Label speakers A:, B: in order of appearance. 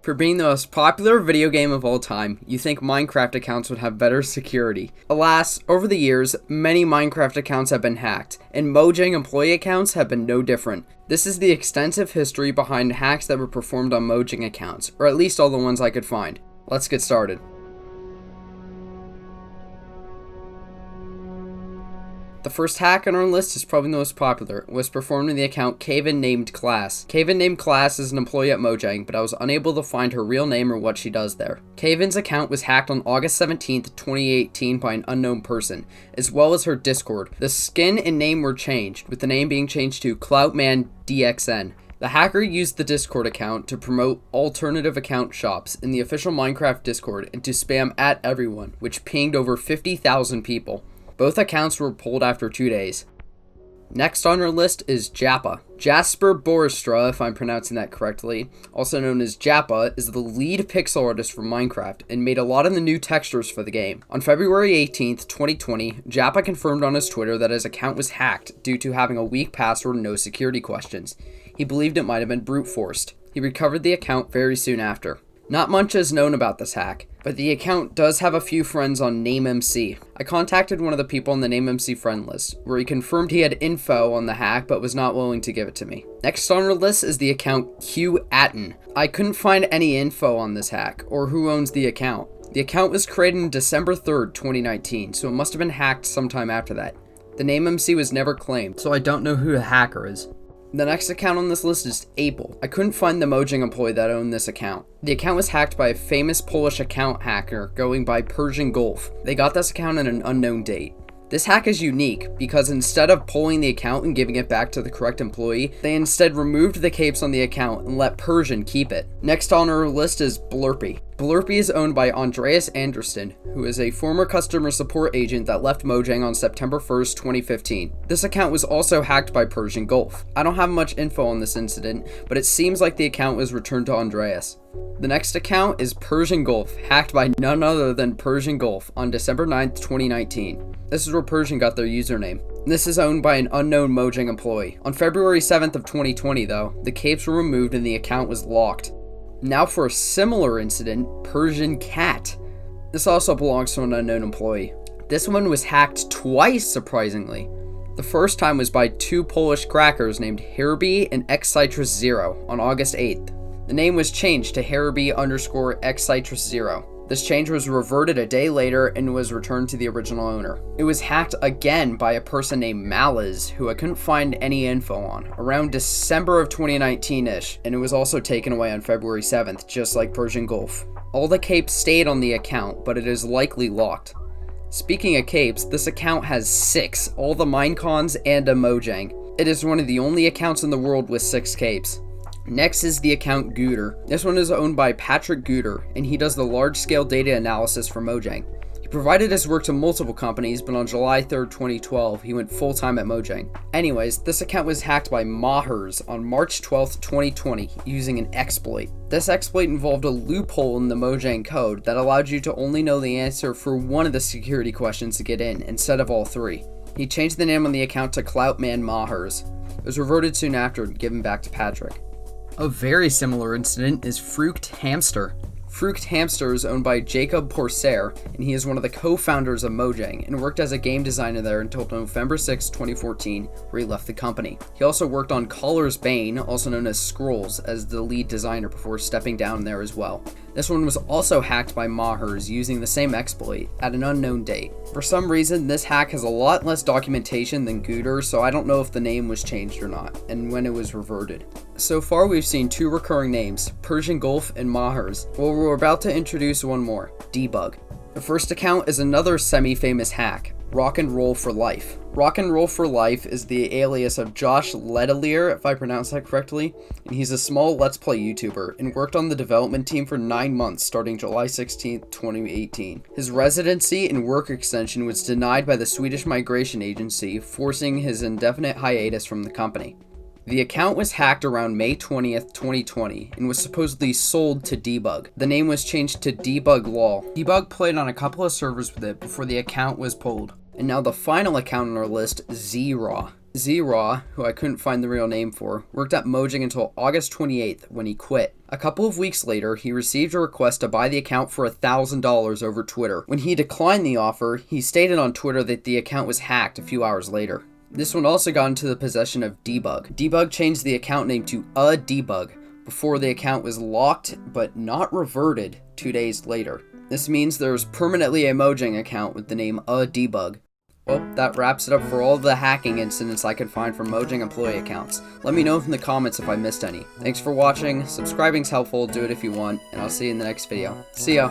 A: For being the most popular video game of all time, you think Minecraft accounts would have better security. Alas, over the years, many Minecraft accounts have been hacked, and Mojang employee accounts have been no different. This is the extensive history behind hacks that were performed on Mojang accounts, or at least all the ones I could find. Let's get started. The first hack on our list is probably the most popular. It was performed in the account kvinnamedclass. Kvinnamedclass is an employee at Mojang, but I was unable to find her real name or what she does there. Kvin's account was hacked on August 17th, 2018 by an unknown person, as well as her Discord. The skin and name were changed, with the name being changed to CloutmanDXN. The hacker used the Discord account to promote alternative account shops in the official Minecraft Discord and to spam at everyone, which pinged over 50,000 people. Both accounts were pulled after 2 days. Next on our list is Jappa. Jasper Boristra, if I'm pronouncing that correctly, also known as Jappa, is the lead pixel artist for Minecraft and made a lot of the new textures for the game. On February 18th, 2020, Jappa confirmed on his Twitter that his account was hacked due to having a weak password and no security questions. He believed it might have been brute forced. He recovered the account very soon after. Not much is known about this hack, but the account does have a few friends on NameMC. I contacted one of the people on the NameMC friend list, where he confirmed he had info on the hack but was not willing to give it to me. Next on our list is the account Qatten. I couldn't find any info on this hack, or who owns the account. The account was created on December 3rd, 2019, so it must have been hacked sometime after that. The NameMC was never claimed, so I don't know who the hacker is. The next account on this list is Apple. I couldn't find the Mojang employee that owned this account. The account was hacked by a famous Polish account hacker going by Persian Gulf. They got this account at an unknown date. This hack is unique because instead of pulling the account and giving it back to the correct employee, they instead removed the capes on the account and let Persian keep it. Next on our list is Blurpi. Blurpi is owned by Andreas Anderson, who is a former customer support agent that left Mojang on September 1st, 2015. This account was also hacked by Persian Gulf. I don't have much info on this incident, but it seems like the account was returned to Andreas. The next account is Persian Gulf, hacked by none other than Persian Gulf on December 9th, 2019. This is where Persian got their username. This is owned by an unknown Mojang employee. On February 7th of 2020 though, the capes were removed and the account was locked. Now for a similar incident, PersianCat. This also belongs to an unknown employee. This one was hacked twice, surprisingly. The first time was by two Polish crackers named Herbie and XCitrus0 on August 8th. The name was changed to Herbie_XCitrus0. This change was reverted a day later and was returned to the original owner. It was hacked again by a person named Maliz, who I couldn't find any info on, around December of 2019-ish, and it was also taken away on February 7th, just like Persian Gulf. All the capes stayed on the account, but it is likely locked. Speaking of capes, this account has 6, all the Minecons and a Mojang. It is one of the only accounts in the world with 6 capes. Next is the account Geuder. This one is owned by Patrick Geuder, and he does the large-scale data analysis for Mojang. He provided his work to multiple companies, but on July 3rd, 2012, he went full-time at Mojang. Anyways, this account was hacked by Mahers on March 12th, 2020, using an exploit. This exploit involved a loophole in the Mojang code that allowed you to only know the answer for one of the security questions to get in, instead of all 3. He changed the name on the account to Cloutman Mahers. It was reverted soon after and given back to Patrick. A very similar incident is FruktHamster. FruktHamster is owned by Jacob Porser, and he is one of the co-founders of Mojang and worked as a game designer there until November 6, 2014, where he left the company. He also worked on Color's Bane, also known as Scrolls, as the lead designer before stepping down there as well. This one was also hacked by Mahers using the same exploit at an unknown date. For some reason, this hack has a lot less documentation than Geuder, so I don't know if the name was changed or not, and when it was reverted. So far we've seen 2 recurring names, Persian Gulf and Mahers. Well, we're about to introduce one more, Debug. The first account is another semi-famous hack, Rock and Roll for Life. Rock and Roll for Life is the alias of Josh Letelier, if I pronounce that correctly, and he's a small Let's Play YouTuber and worked on the development team for 9 months starting July 16, 2018. His residency and work extension was denied by the Swedish Migration Agency, forcing his indefinite hiatus from the company. The account was hacked around May 20th, 2020, and was supposedly sold to Debug. The name was changed to Debug Law. Debug played on a couple of servers with it before the account was pulled. And now the final account on our list, Zeraw. Z-Raw, who I couldn't find the real name for, worked at Mojang until August 28th when he quit. A couple of weeks later, he received a request to buy the account for $1,000 over Twitter. When he declined the offer, he stated on Twitter that the account was hacked a few hours later. This one also got into the possession of Debug. Debug changed the account name to Debug before the account was locked but not reverted 2 days later. This means there's permanently a Mojang account with the name Debug. Well, that wraps it up for all the hacking incidents I could find from Mojang employee accounts. Let me know in the comments if I missed any. Thanks for watching, subscribing's helpful, do it if you want, and I'll see you in the next video. See ya!